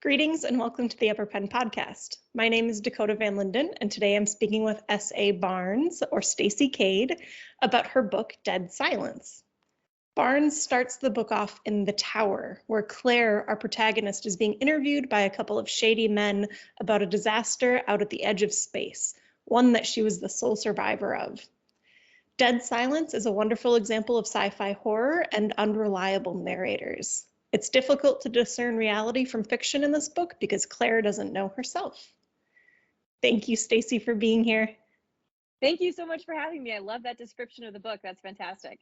Greetings and welcome to the Upper Pen Podcast. My name is Dakota Van Linden, and today I'm speaking with S.A. Barnes, or Stacey Kade, about her book, Dead Silence. Barnes starts the book off in the tower, where Claire, our protagonist, is being interviewed by a couple of shady men about a disaster out at the edge of space, one that she was the sole survivor of. Dead Silence is a wonderful example of sci-fi horror and unreliable narrators. It's difficult to discern reality from fiction in this book because Claire doesn't know herself. Thank you, Stacey, for being here. Thank you so much for having me. I love that description of the book. That's fantastic.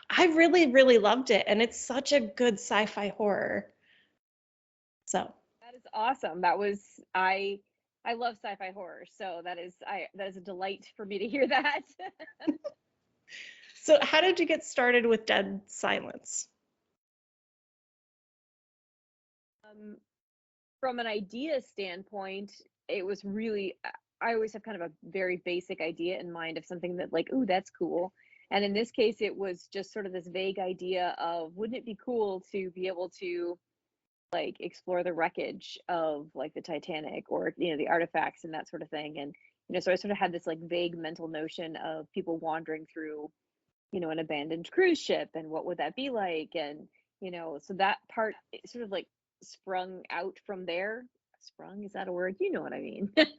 I really loved it, and it's such a good sci-fi horror. So that is awesome. I love sci-fi horror, so that is a delight for me to hear that. So how did you get started with Dead Silence? From an idea standpoint, it was really, I always have kind of a very basic idea in mind of something that like, ooh, that's cool. And in this case, it was just sort of this vague idea of, wouldn't it be cool to be able to like explore the wreckage of like the Titanic or, the artifacts and that sort of thing. And, so I sort of had this like vague mental notion of people wandering through, an abandoned cruise ship and what would that be like? And, so that part sort of like sprung out from there. Sprung, is that a word? You know what I mean. And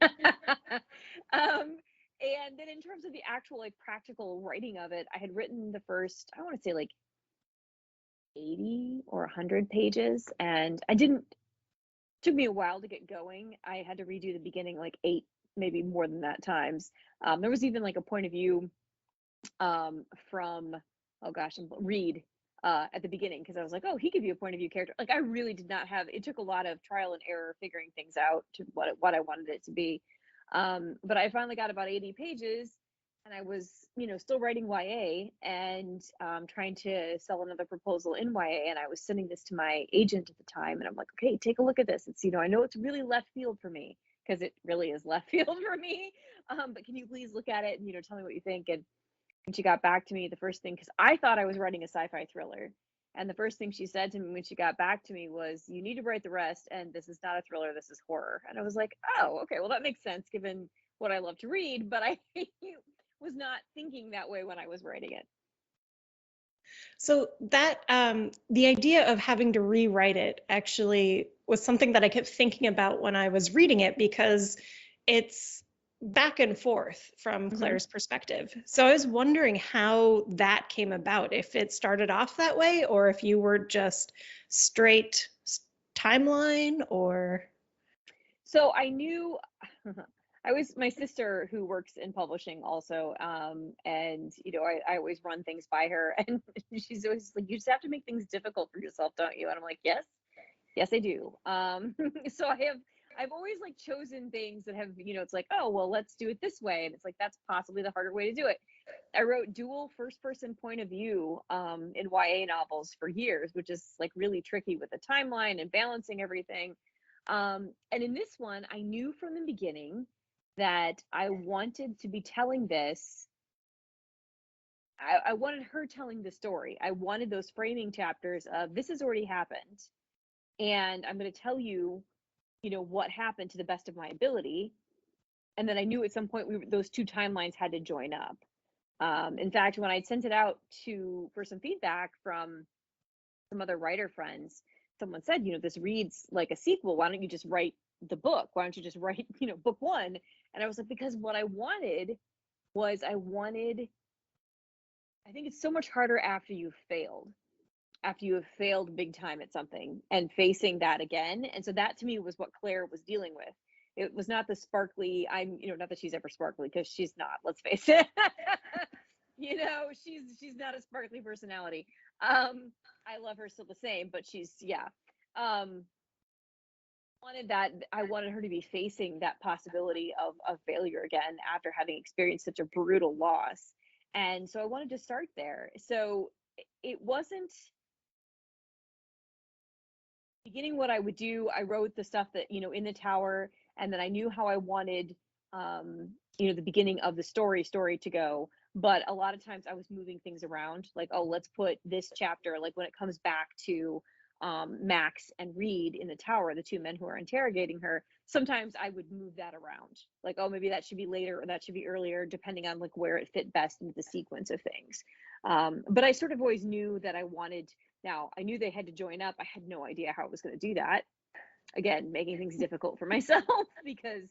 then in terms of the actual like practical writing of it, I had written the first, I want to say like 80 or 100 pages, and took me a while to get going. I had to redo the beginning like 8, maybe more than that times. There was even like a point of view from, oh gosh, Reed at the beginning, because I was like, oh, he could be a point of view character. Like I really did not have, it took a lot of trial and error figuring things out to what I wanted it to be. But I finally got about 80 pages, and I was, still writing YA and trying to sell another proposal in YA. And I was sending this to my agent at the time, and I'm like, okay, take a look at this. It's, I know it's really left field for me, because it really is left field for me. But can you please look at it and, tell me what you think? And when she got back to me, the first thing, because I thought I was writing a sci-fi thriller. And the first thing she said to me when she got back to me was, you need to write the rest, and this is not a thriller, this is horror. And I was like, oh, okay, well, that makes sense given what I love to read, but I was not thinking that way when I was writing it. So that the idea of having to rewrite it actually was something that I kept thinking about when I was reading it, because it's back and forth from Claire's perspective. So I was wondering how that came about, if it started off that way or if you were just straight timeline or. So I knew my sister who works in publishing also, and I always run things by her, and she's always like, you just have to make things difficult for yourself, don't you? And I'm like, yes I do. So I've always like chosen things that have, it's like, oh, well, let's do it this way. And it's like, that's possibly the harder way to do it. I wrote dual first person point of view in YA novels for years, which is like really tricky with the timeline and balancing everything. And in this one, I knew from the beginning that I wanted to be telling this. I wanted her telling the story. I wanted those framing chapters of, this has already happened, and I'm going to tell you, what happened to the best of my ability. And then I knew at some point those two timelines had to join up. In fact, when I sent it out for some feedback from some other writer friends, someone said, this reads like a sequel. Why don't you just write the book? Why don't you just write, book one? And I was like, because what I wanted was, I think it's so much harder after you've failed big time at something and facing that again. And so that to me was what Claire was dealing with. It was not the sparkly, not that she's ever sparkly, because she's not, let's face it. She's not a sparkly personality. I love her still the same, but she's, yeah. I wanted her to be facing that possibility of failure again after having experienced such a brutal loss. And so I wanted to start there. So it wasn't beginning what I would do. I wrote the stuff that, in the tower, and then I knew how I wanted, the beginning of the story to go. But a lot of times I was moving things around, like, oh, let's put this chapter, like when it comes back to Max and Reed in the tower, the two men who are interrogating her, sometimes I would move that around. Like, oh, maybe that should be later or that should be earlier, depending on like where it fit best into the sequence of things. But I sort of always knew that I wanted, now I knew they had to join up. I had no idea how I was going to do that. Again, making things difficult for myself because,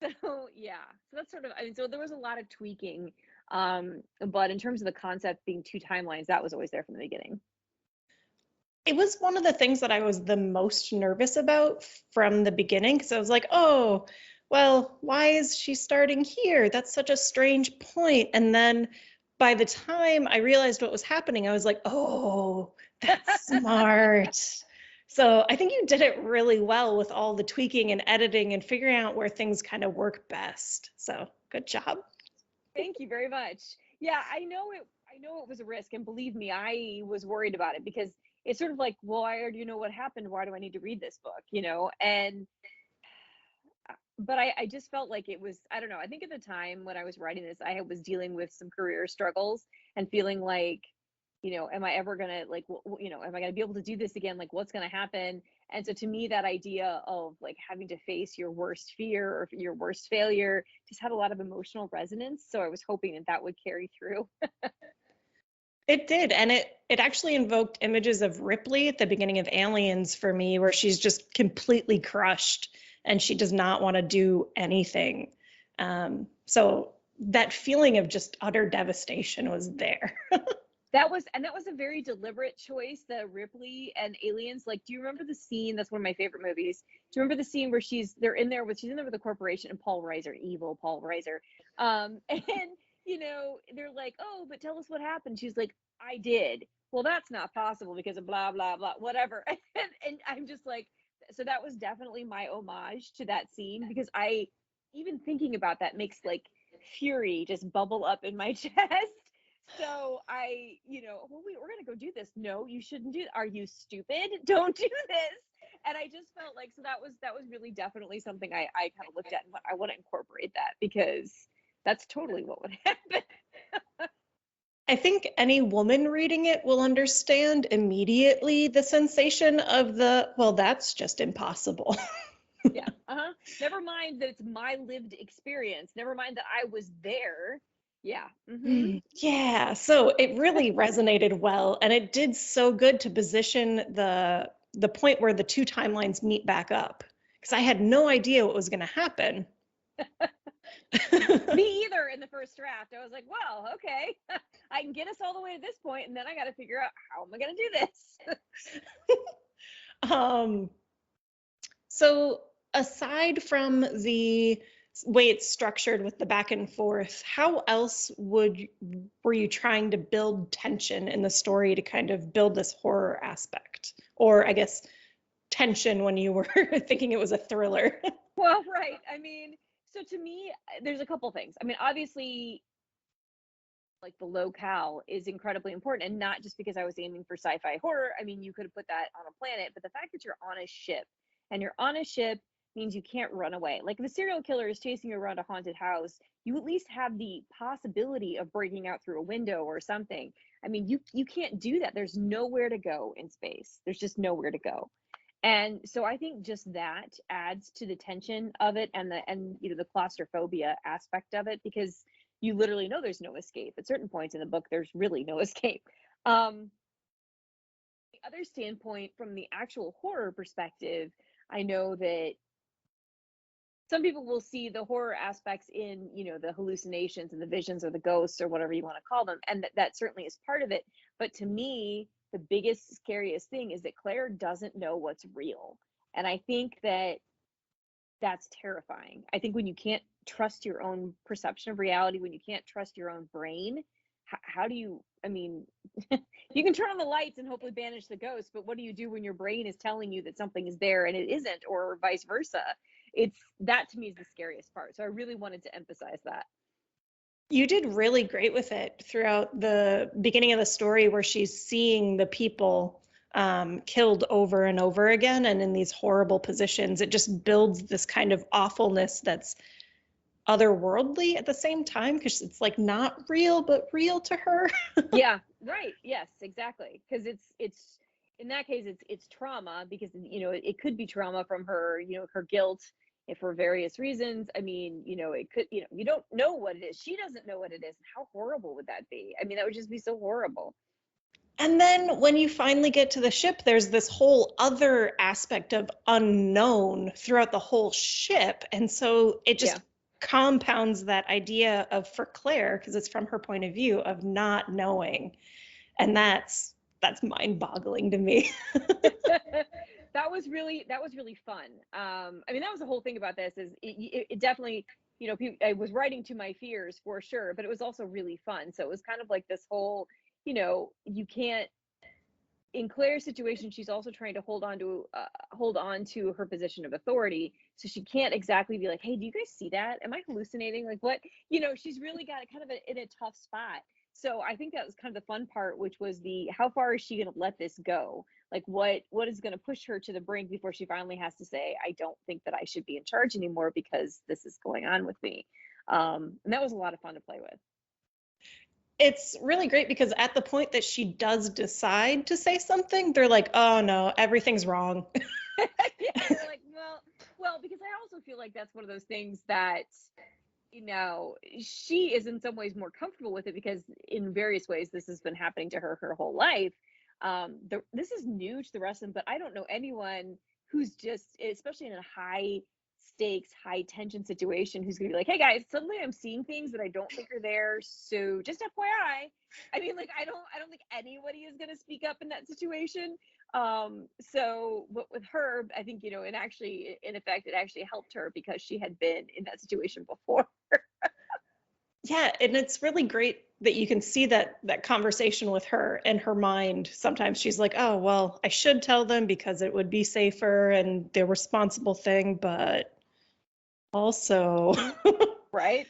so yeah, so that's sort of, I mean, so there was a lot of tweaking. But in terms of the concept being two timelines, that was always there from the beginning. It was one of the things that I was the most nervous about from the beginning, because I was like, oh, well, why is she starting here? That's such a strange point. And then by the time I realized what was happening, I was like, oh, that's smart. So I think you did it really well with all the tweaking and editing and figuring out where things kind of work best. So good job. Thank you very much. Yeah, I know it was a risk, and believe me, I was worried about it because it's sort of like, well, I already know what happened. Why do I need to read this book? And but I just felt like it was, I don't know, I think at the time when I was writing this, I was dealing with some career struggles and feeling like, am I ever gonna like, am I gonna be able to do this again? Like, what's gonna happen? And so to me, that idea of like having to face your worst fear or your worst failure just had a lot of emotional resonance. So I was hoping that that would carry through. It did, and it actually invoked images of Ripley at the beginning of Aliens for me, where she's just completely crushed and she does not want to do anything. So that feeling of just utter devastation was there. That was a very deliberate choice, the Ripley and Aliens. Like, do you remember the scene? That's one of my favorite movies. Do you remember the scene where she's in there with the corporation and Paul Reiser, evil Paul Reiser. And they're like, oh, but tell us what happened. She's like, I did. Well, that's not possible because of blah, blah, blah, whatever. And I'm just like, so that was definitely my homage to that scene, because even thinking about that makes like fury just bubble up in my chest. So well, we're going to go do this. No, you shouldn't do that. Are you stupid? Don't do this. And I just felt like, so that was really definitely something I kind of looked at and I want to incorporate that, because that's totally what would happen. I think any woman reading it will understand immediately the sensation of well, that's just impossible. Yeah. Never mind that it's my lived experience. Never mind that I was there. Yeah. Mm-hmm. Yeah, so it really resonated well, and it did so good to position the point where the two timelines meet back up, because I had no idea what was going to happen. Me either in the first draft. I was like, well, okay, I can get us all the way to this point, and then I got to figure out how am I going to do this. So aside from the way it's structured with the back and forth, how else were you trying to build tension in the story to kind of build this horror aspect? Or I guess tension when you were thinking it was a thriller. Well, right. I mean, so to me, there's a couple things. I mean, obviously, like the locale is incredibly important, and not just because I was aiming for sci-fi horror. I mean, you could have put that on a planet, but the fact that you're on a ship, and you're on a ship means you can't run away. Like if a serial killer is chasing you around a haunted house, you at least have the possibility of breaking out through a window or something. I mean, you can't do that. There's nowhere to go in space. There's just nowhere to go. And so I think just that adds to the tension of it, and the claustrophobia aspect of it, because you literally know there's no escape. At certain points in the book, there's really no escape. The other standpoint, from the actual horror perspective, I know that some people will see the horror aspects in, the hallucinations and the visions or the ghosts or whatever you want to call them. And that certainly is part of it. But to me, the biggest, scariest thing is that Claire doesn't know what's real. And I think that that's terrifying. I think when you can't trust your own perception of reality, when you can't trust your own brain, how do you, I mean, you can turn on the lights and hopefully banish the ghost, but what do you do when your brain is telling you that something is there and it isn't, or vice versa? That to me is the scariest part. So I really wanted to emphasize that. You did really great with it throughout the beginning of the story, where she's seeing the people killed over and over again and in these horrible positions. It just builds this kind of awfulness that's otherworldly at the same time, because it's like not real, but real to her. Yeah, right. Yes, exactly. Because it's in that case, it's trauma because, it could be trauma from her, her guilt, if for various reasons. I mean, it could, you don't know what it is. She doesn't know what it is. How horrible would that be? I mean, that would just be so horrible. And then when you finally get to the ship, there's this whole other aspect of unknown throughout the whole ship. And so it Yeah. just compounds that idea of, for Claire, because it's from her point of view, of not knowing. And that's mind-boggling to me. That was really fun. I mean, that was the whole thing about this is it definitely, I was writing to my fears for sure, but it was also really fun. So it was kind of like this whole, you can't, in Claire's situation, she's also trying to hold on to her position of authority. So she can't exactly be like, "Hey, do you guys see that? Am I hallucinating? Like what?" She's really got kind of in a tough spot. So I think that was kind of the fun part, which was the how far is she going to let this go? Like what is going to push her to the brink before she finally has to say, "I don't think that I should be in charge anymore because this is going on with me." And that was a lot of fun to play with. It's really great because at the point that she does decide to say something, they're like, "Oh no, everything's wrong." Yeah, you're like, well, because I also feel like that's one of those things that, she is in some ways more comfortable with it because in various ways this has been happening to her whole life. This is new to the rest of them, but I don't know anyone who's just, especially in a high stakes, high tension situation, who's gonna be like, "Hey guys, suddenly I'm seeing things that I don't think are there, so just FYI." I mean, like, I don't think anybody is gonna speak up in that situation. So but with her, I think, and actually in effect it actually helped her because she had been in that situation before. Yeah, and it's really great that you can see that conversation with her in her mind. Sometimes she's like, "Oh, well, I should tell them because it would be safer and the responsible thing, but also." Right?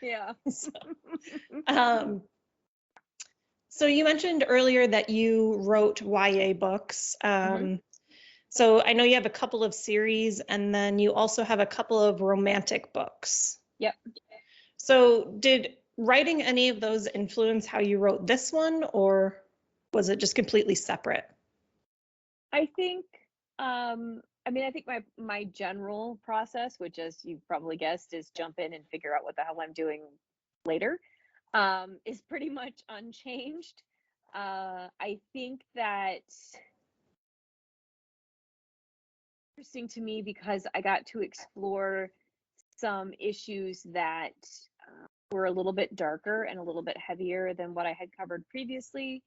Yeah. So, um, so you mentioned earlier that you wrote YA books. Hmm. So I know you have a couple of series, and then you also have a couple of romantic books. Yep. So did writing any of those influence how you wrote this one, or was it just completely separate? I think, I mean, I think my general process, which as you've probably guessed, is jump in and figure out what the hell I'm doing later, is pretty much unchanged. I think that interesting to me because I got to explore some issues that were a little bit darker and a little bit heavier than what I had covered previously.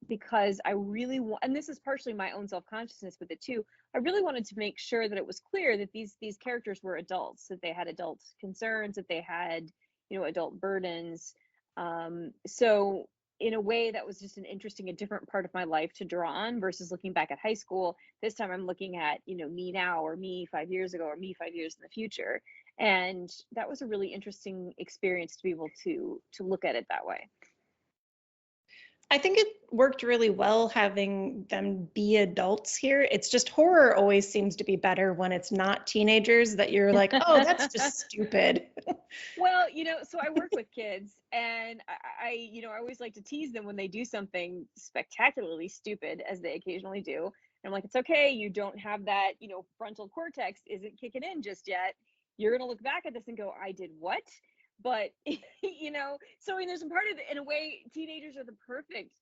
Because I really want, and this is partially my own self-consciousness with it too. I really wanted to make sure that it was clear that these characters were adults, that they had adult concerns, that they had, adult burdens. So in a way that was just an interesting, a different part of my life to draw on versus looking back at high school. This time I'm looking at, me now or me 5 years ago or me 5 years in the future. And that was a really interesting experience to be able to look at it that way. I think it worked really well having them be adults here. It's just horror always seems to be better when it's not teenagers that you're like, "Oh, that's just stupid." Well, so I work with kids and I always like to tease them when they do something spectacularly stupid, as they occasionally do. And I'm like, "It's okay, you don't have that, frontal cortex isn't kicking in just yet. You're going to look back at this and go, I did what?" But, so I mean, there's a part of it, in a way, teenagers are the perfect,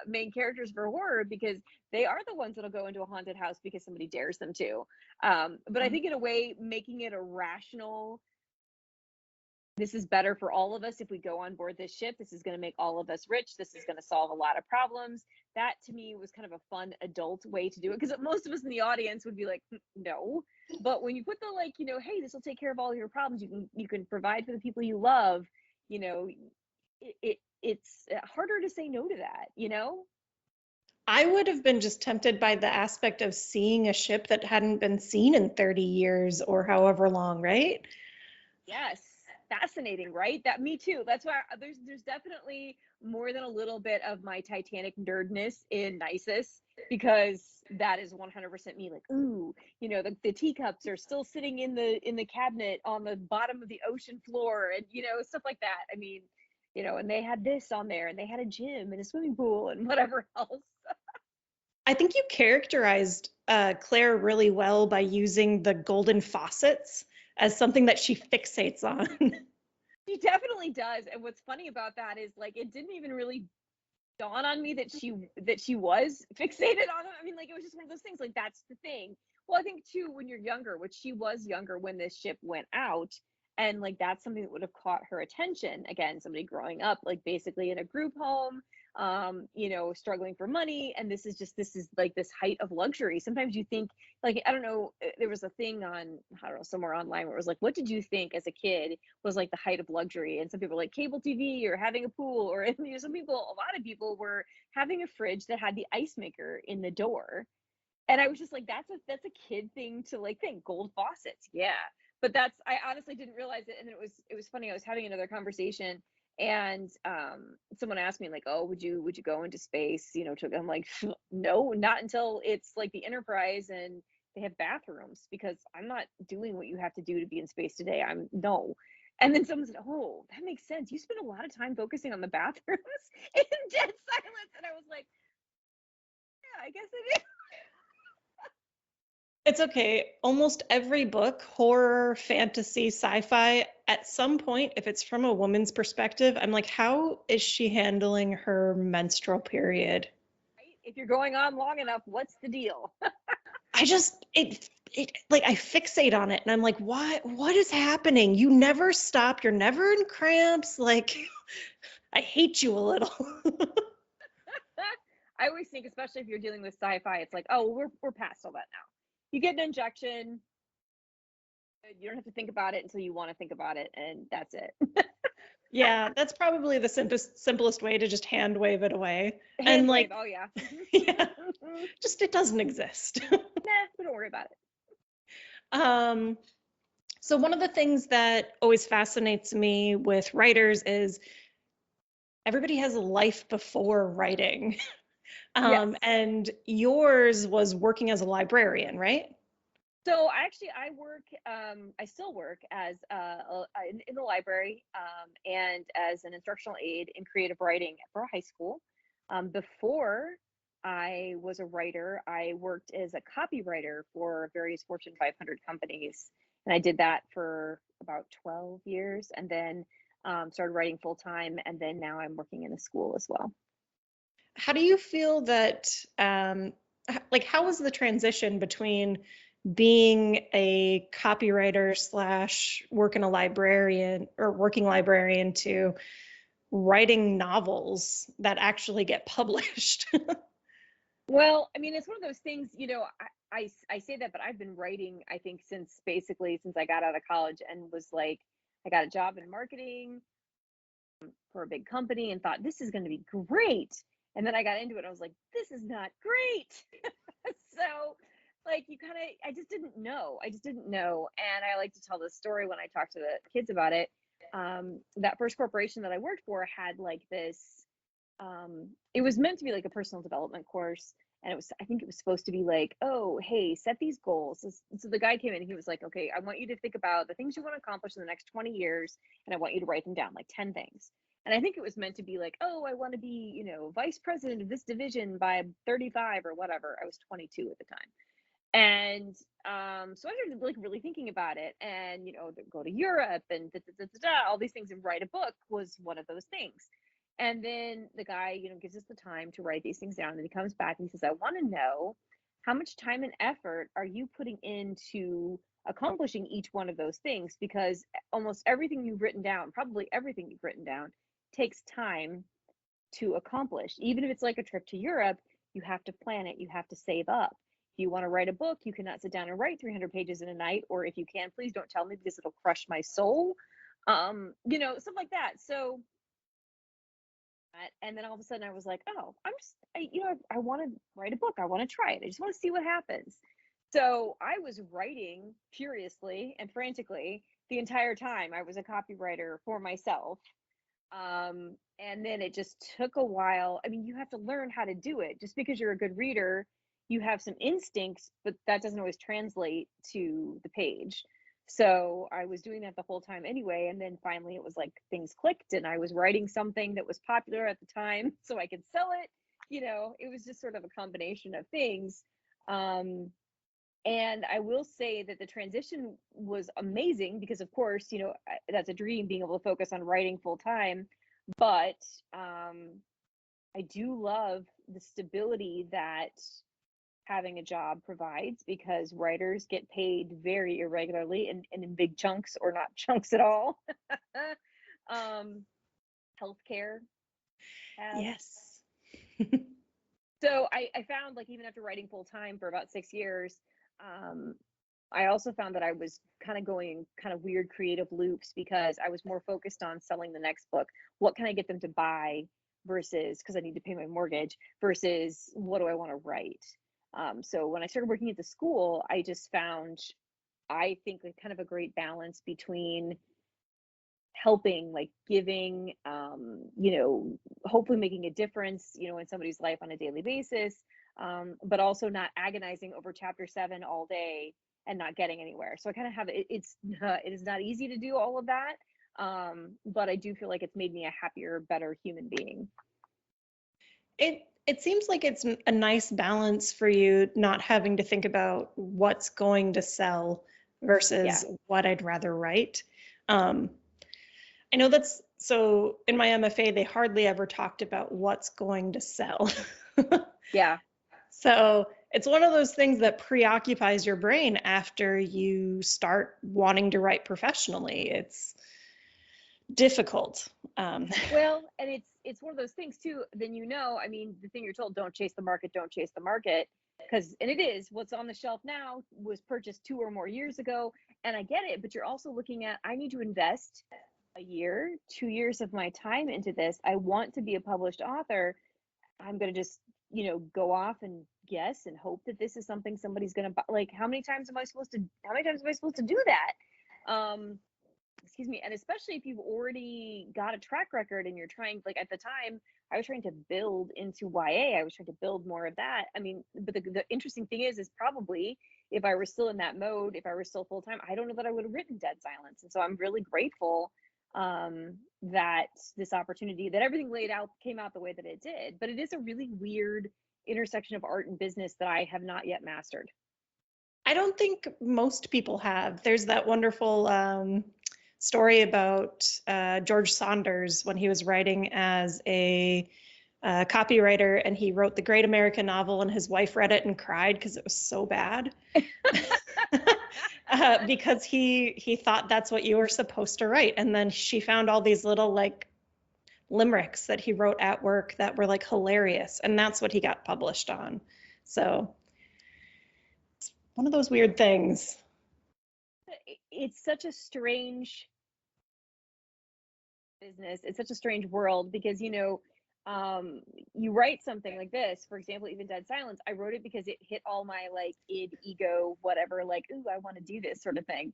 main characters for horror because they are the ones that'll go into a haunted house because somebody dares them to. But I think in a way, making it a rational, this is better for all of us if we go on board this ship. This is going to make all of us rich. This is going to solve a lot of problems. That to me was kind of a fun adult way to do it because most of us in the audience would be like, no. But when you put the like, hey, this will take care of all your problems. You can provide for the people you love. It's harder to say no to that. I would have been just tempted by the aspect of seeing a ship that hadn't been seen in 30 years or however long, right? Yes, fascinating, right? That me too. That's why there's definitely more than a little bit of my Titanic nerdness in Nisus because that is 100% me. Like, ooh, the teacups are still sitting in the cabinet on the bottom of the ocean floor, and stuff like that. I mean, and they had this on there, and they had a gym and a swimming pool and whatever else. I think you characterized Claire really well by using the golden faucets as something that she fixates on. She definitely does. And what's funny about that is like it didn't even really dawn on me that she was fixated on it. I mean, like it was just one of those things. Like that's the thing. Well, I think too when you're younger, which she was younger when this ship went out, and like that's something that would have caught her attention. Again, somebody growing up like basically in a group home, struggling for money, and this is like this height of luxury. Sometimes you think like I don't know, there was a thing on I don't know somewhere online where it was like, what did you think as a kid was like the height of luxury? And some people were like cable TV or having a pool, or some people, a lot of people were having a fridge that had the ice maker in the door. And I was just like, that's a kid thing to like think. Gold faucets, yeah. But that's I honestly didn't realize it, and it was funny. I was having another conversation, and someone asked me like, oh, would you go into space? I'm like, no, not until it's like the Enterprise and they have bathrooms, because I'm not doing what you have to do to be in space today. I'm no. And then someone said, oh, that makes sense. You spend a lot of time focusing on the bathrooms in dead silence, and I was like, yeah, I guess it is. It's okay. Almost every book, horror, fantasy, sci-fi, at some point, if it's from a woman's perspective, I'm like, how is she handling her menstrual period? Right? If you're going on long enough, what's the deal? I just it like I fixate on it and I'm like, what is happening? You never stop. You're never in cramps. Like I hate you a little. I always think, especially if you're dealing with sci-fi, it's like, oh, we're past all that now. You get an injection, you don't have to think about it until you want to think about it, and that's it. Yeah, that's probably the simplest way to just hand wave it away. And Hand wave, like, oh yeah. yeah, just it doesn't exist. Nah, we don't worry about it. Um, so one of the things that always fascinates me with writers is everybody has a life before writing. Yes. And yours was working as a librarian, right? So I work, I still work as in the library, and as an instructional aide in creative writing for a high school. Before I was a writer, I worked as a copywriter for various Fortune 500 companies, and I did that for about 12 years, and then started writing full time, and then now I'm working in a school as well. How do you feel that, like, how was the transition between being a copywriter slash working librarian to writing novels that actually get published? Well, I mean, it's one of those things, I say that, but I've been writing, I think, since I got out of college, and was like, I got a job in marketing for a big company and thought this is going to be great. And then I got into it and I was like, this is not great. So, like, I just didn't know. I just didn't know. And I like to tell this story when I talk to the kids about it. That first corporation that I worked for had like this, it was meant to be like a personal development course. And I think it was supposed to be like, oh, hey, set these goals. So the guy came in and he was like, okay, I want you to think about the things you want to accomplish in the next 20 years. And I want you to write them down, like 10 things. And I think it was meant to be like, oh, I want to be, vice president of this division by 35 or whatever. I was 22 at the time. And so I started like really thinking about it, and go to Europe and all these things, and write a book was one of those things. And then the guy, gives us the time to write these things down, and he comes back and he says, I want to know how much time and effort are you putting into accomplishing each one of those things, because almost everything you've written down, probably everything you've written down, takes time to accomplish. Even if it's like a trip to Europe, you have to plan it, you have to save up. If you want to write a book, you cannot sit down and write 300 pages in a night, or if you can, please don't tell me, because it'll crush my soul. Stuff like that. So, and then all of a sudden I was like, oh, I want to write a book. I want to try it. I just want to see what happens. So I was writing furiously and frantically the entire time. I was a copywriter for myself. And then it just took a while. I mean, you have to learn how to do it. Just because you're a good reader, you have some instincts, but that doesn't always translate to the page. So I was doing that the whole time anyway. And then finally it was like things clicked, and I was writing something that was popular at the time so I could sell it. it was just sort of a combination of things. Um, and I will say that the transition was amazing because, of course, that's a dream, being able to focus on writing full time. But I do love the stability that having a job provides, because writers get paid very irregularly and in big chunks or not chunks at all. um, Healthcare has. Yes. So I found, like, even after writing full time for about 6 years, um, I also found that I was kind of going in kind of weird creative loops because I was more focused on selling the next book. What can I get them to buy versus, because I need to pay my mortgage, versus what do I want to write? So when I started working at the school, I just found, I think, like, kind of a great balance between helping, like giving, hopefully making a difference, in somebody's life on a daily basis, but also not agonizing over chapter 7 all day and not getting anywhere. So I kind of have it is not easy to do all of that, but I do feel like it's made me a happier, better human being. It seems like it's a nice balance for you, not having to think about what's going to sell versus Yeah. what I'd rather write. Um, I know that's so in my MFA, they hardly ever talked about what's going to sell. Yeah. So it's one of those things that preoccupies your brain after you start wanting to write professionally. It's difficult. Well, and it's one of those things too. Then, I mean, the thing you're told, don't chase the market, don't chase the market, because, and it is, what's on the shelf now was purchased 2 or more years ago, and I get it. But you're also looking at, I need to invest a year, 2 years of my time into this. I want to be a published author. I'm going to just, go off and guess and hope that this is something somebody's going to buy. Like, how many times am I supposed to do that? Excuse me. And especially if you've already got a track record and you're trying, like, at the time I was trying to build into YA, I was trying to build more of that. I mean, but the interesting thing is probably, if I were still in that mode, if I were still full time, I don't know that I would have written Dead Silence. And so I'm really grateful that this opportunity, that everything came out the way that it did. But it is a really weird intersection of art and business that I have not yet mastered. I don't think most people have. There's that wonderful story about George Saunders when he was writing as a copywriter, and he wrote the Great American Novel, and his wife read it and cried because it was so bad. Because he thought that's what you were supposed to write, and then she found all these little like limericks that he wrote at work that were like hilarious, and that's what he got published on. So it's one of those weird things. It's such a strange business. It's such a strange world because, you write something like this, for example, even Dead Silence. I wrote it because it hit all my, like, ego, whatever, like, ooh, I want to do this sort of thing.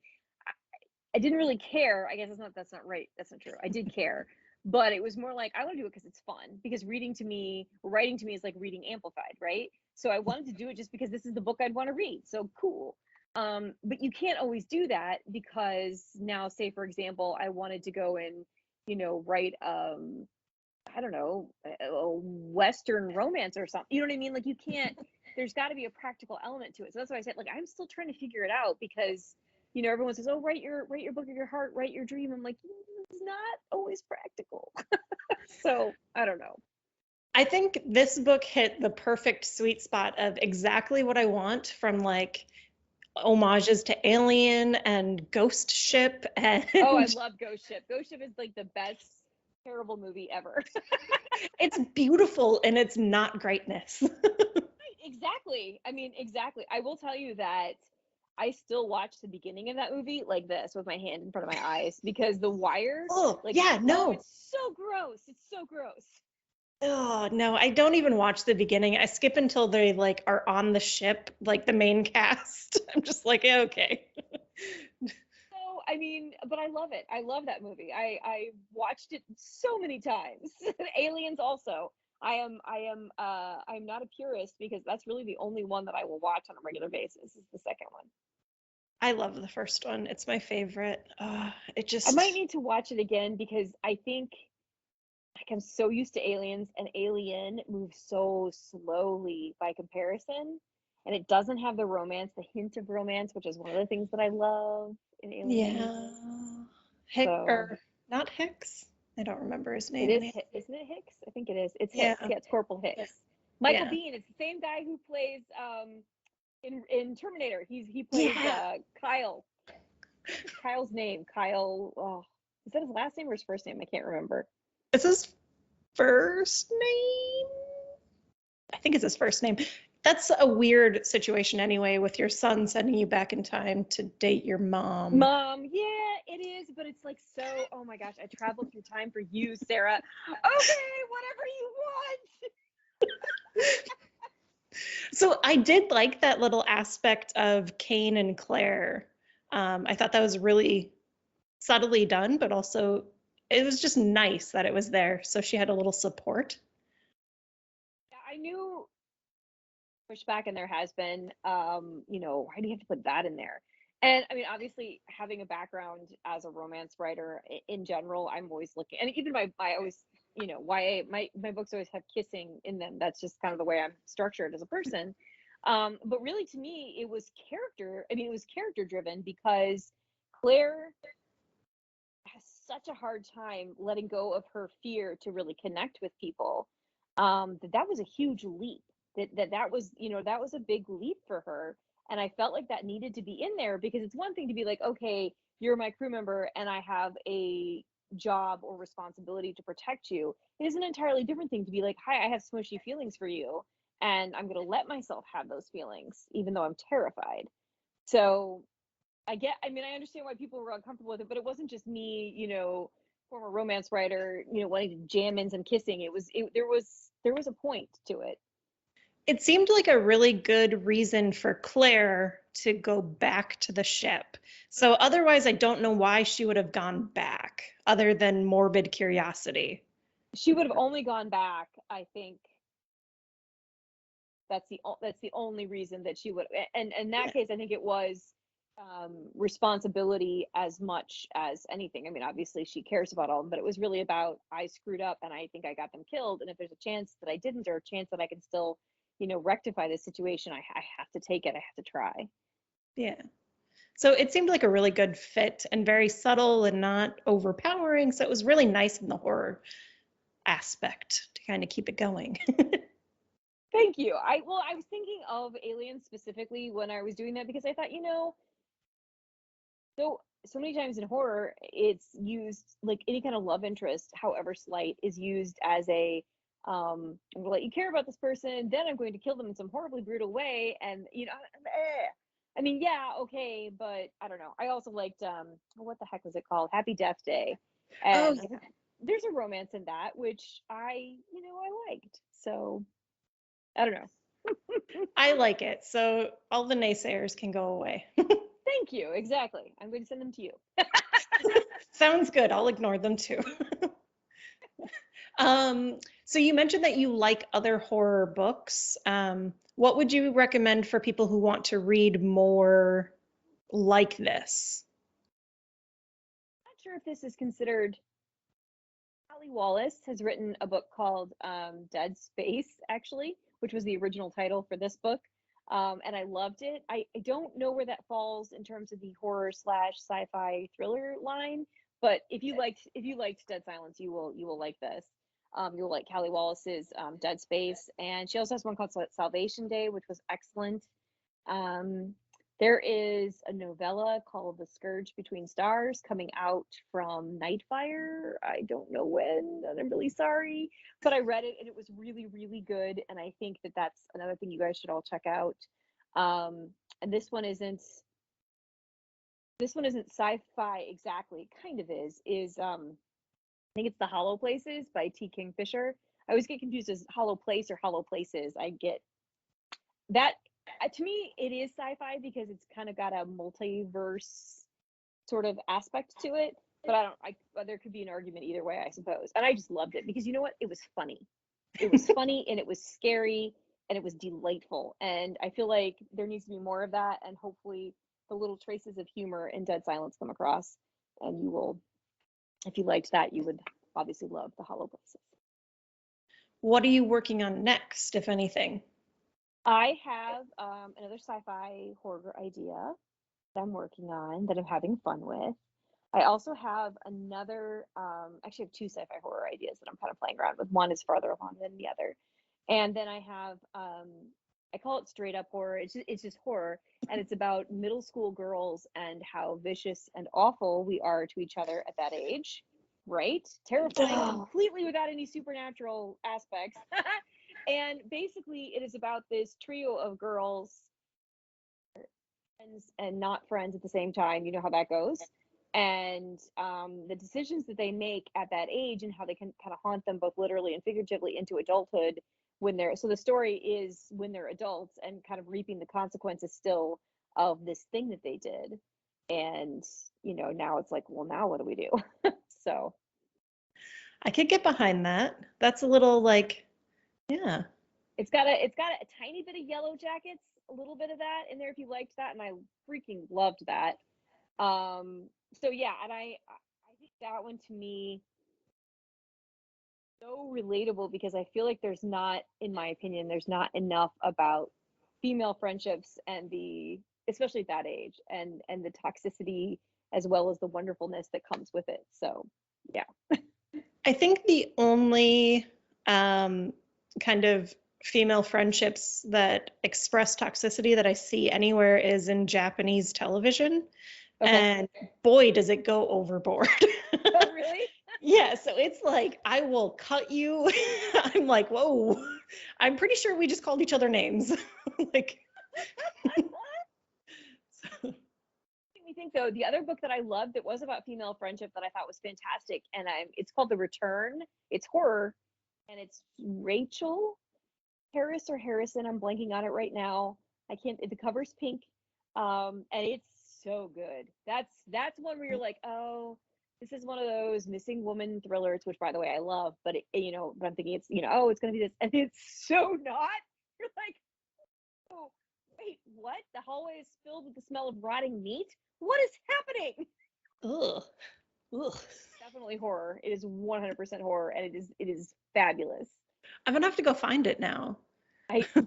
I didn't really care. I guess that's not right. That's not true. I did care, but it was more like, I want to do it because it's fun, because writing to me is like reading amplified, right? So I wanted to do it just because this is the book I'd want to read. So cool. But you can't always do that, because now, say for example, I wanted to go and, write I don't know, a Western romance or something. You know what I mean? Like, you can't, there's got to be a practical element to it. So that's why I said, like, I'm still trying to figure it out, because, everyone says, oh, write your book of your heart, write your dream. I'm like, it's not always practical. So I don't know. I think this book hit the perfect sweet spot of exactly what I want, from like homages to Alien and Ghost Ship and Oh, I love Ghost Ship. Ghost Ship is like the best terrible movie ever. it's beautiful and it's not greatness. Exactly. I mean, exactly. I will tell you that I still watch the beginning of that movie like this, with my hand in front of my eyes, because the wire, Oh, like, yeah, oh, no. it's so gross. It's so gross. Oh, no, I don't even watch the beginning. I skip until they like are on the ship, like the main cast. I'm just like, yeah, okay. So, I mean, but I love it. I love that movie. I watched it so many times. Aliens also. I'm not a purist, because that's really the only one that I will watch on a regular basis, is the second one. I love the first one. It's my favorite. It I might just, need to watch it again, because I think like I'm so used to aliens, and Alien moves so slowly by comparison, and it doesn't have the romance, the hint of romance, which is one of the things that I love in Alien. Yeah. So Or not Hicks? I don't remember his it name is, anymore. isn't it Hicks? I think it is. It's Yeah. Hicks. Yeah, it's Corporal Yeah. Hicks. Michael Yeah. Biehn. It's the same guy who plays in Terminator. He plays Yeah. Kyle. What's Kyle's name? Kyle. Oh, is that his last name or his first name? I can't remember. Is his first name? I think it's his first name. That's a weird situation anyway, with your son sending you back in time to date your mom. Mom, yeah, it is, but it's like so, oh my gosh, I traveled through time for you, Sarah. Okay, whatever you want. So I did like that little aspect of Kane and Claire. I thought that was really subtly done, but also it was just nice that it was there. So she had a little support. I knew pushback, and there has been, why do you have to put that in there? And I mean, obviously, having a background as a romance writer in general, I'm always looking, and even I always, YA, my books always have kissing in them. That's just kind of the way I'm structured as a person. But really, to me, it was character. I mean, it was character driven because Claire has such a hard time letting go of her fear to really connect with people. That was a huge leap. That was, that was a big leap for her. And I felt like that needed to be in there, because it's one thing to be like, okay, you're my crew member and I have a job or responsibility to protect you. It is an entirely different thing to be like, hi, I have smushy feelings for you, and I'm going to let myself have those feelings, even though I'm terrified. So I mean, I understand why people were uncomfortable with it, but it wasn't just me, former romance writer, wanting to jam in some kissing. There was a point to it. It seemed like a really good reason for Claire to go back to the ship. So otherwise, I don't know why she would have gone back other than morbid curiosity. She would have only gone back, I think. That's the only reason that she would. And in that case, I think it was responsibility as much as anything. I mean, obviously she cares about all of them, but it was really about, I screwed up and I think I got them killed. And if there's a chance that I didn't, or a chance that I can still, rectify this situation, I have to take it. I have to try. Yeah. So it seemed like a really good fit and very subtle and not overpowering. So it was really nice in the horror aspect to kind of keep it going. Thank you. I was thinking of Aliens specifically when I was doing that, because I thought, so many times in horror, it's used, like any kind of love interest, however slight, is used as a I'm gonna let you care about this person, then I'm going to kill them in some horribly brutal way. And I mean, yeah, okay, but I don't know. I also liked what the heck was it called? Happy Death Day. Oh, And yeah. there's a romance in that, which I liked. So I don't know. I like it. So all the naysayers can go away. Thank you. Exactly. I'm going to send them to you. Sounds good. I'll ignore them too. So you mentioned that you like other horror books. What would you recommend for people who want to read more like this? I'm not sure if this is considered. Holly Wallace has written a book called Dead Space, actually, which was the original title for this book. And I loved it. I don't know where that falls in terms of the horror slash sci-fi thriller line, but if you liked Dead Silence, you will like this. You'll like Callie Wallace's Dead Space, and she also has one called Salvation Day, which was excellent. Um, there is a novella called The Scourge Between Stars coming out from Nightfire. I don't know when, and I'm really sorry, but I read it and it was really, really good. And I think that that's another thing you guys should all check out. And this one isn't sci-fi exactly. It kind of is I think it's The Hollow Places by T. Kingfisher. I always get confused as Hollow Place or Hollow Places. I get that. To me, it is sci-fi because it's kind of got a multiverse sort of aspect to it. But there could be an argument either way, I suppose. And I just loved it because, you know what? It was funny. It was funny and it was scary and it was delightful. And I feel like there needs to be more of that. And hopefully the little traces of humor in Dead Silence come across. And you will, if you liked that, you would obviously love The Hollow Places. What are you working on next, if anything? I have another sci-fi horror idea that I'm working on that I'm having fun with. I also have another, actually, I have two sci-fi horror ideas that I'm kind of playing around with. One is farther along than the other. And then I have, I call it straight up horror. It's just horror. And it's about middle school girls and how vicious and awful we are to each other at that age, right? Terrifying completely without any supernatural aspects. And basically, it is about this trio of girls, friends and not friends at the same time. You know how that goes. And the decisions that they make at that age and how they can kind of haunt them both literally and figuratively into adulthood when they're, so the story is when they're adults and kind of reaping the consequences still of this thing that they did. And, now it's like, well, now what do we do? So I could get behind that. That's a little like, yeah. it's got a tiny bit of Yellow Jackets, a little bit of that in there if you liked that, and I freaking loved that. So yeah, and I think that one to me so relatable because I feel like there's not, in my opinion, there's not enough about female friendships and especially at that age and the toxicity as well as the wonderfulness that comes with it. So yeah. I think the only kind of female friendships that express toxicity that I see anywhere is in Japanese television. Okay. And boy, does it go overboard. Oh, really? Yeah, so it's like, I will cut you. I'm like, whoa. I'm pretty sure we just called each other names. Like, so, Made me think though, the other book that I loved that was about female friendship that I thought was fantastic, and it's called The Return. It's horror, and it's Rachel Harris or Harrison. I'm blanking on it right now. I can't. The cover's pink, and it's so good. That's one where you're like, oh, this is one of those missing woman thrillers, which by the way I love. But but I'm thinking it's oh, it's gonna be this, and it's so not. You're like, oh, wait, what? The hallway is filled with the smell of rotting meat. What is happening? ugh, ugh. Definitely horror. It is 100% horror, and it is fabulous. I'm gonna have to go find it now.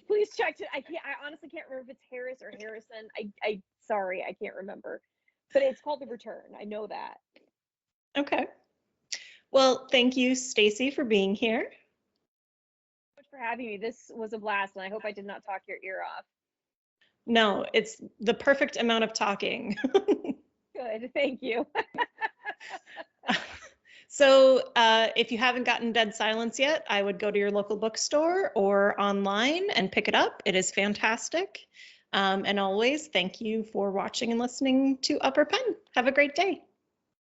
Please check it. I honestly can't remember if it's Harris or Harrison. I sorry, I can't remember. But it's called The Return. I know that. Okay. Well, thank you, Stacey, for being here. Thank you for having me. This was a blast, and I hope I did not talk your ear off. No, it's the perfect amount of talking. Good, thank you. So if you haven't gotten Dead Silence yet, I would go to your local bookstore or online and pick it up. It is fantastic. And always, thank you for watching and listening to Upper Pen. Have a great day.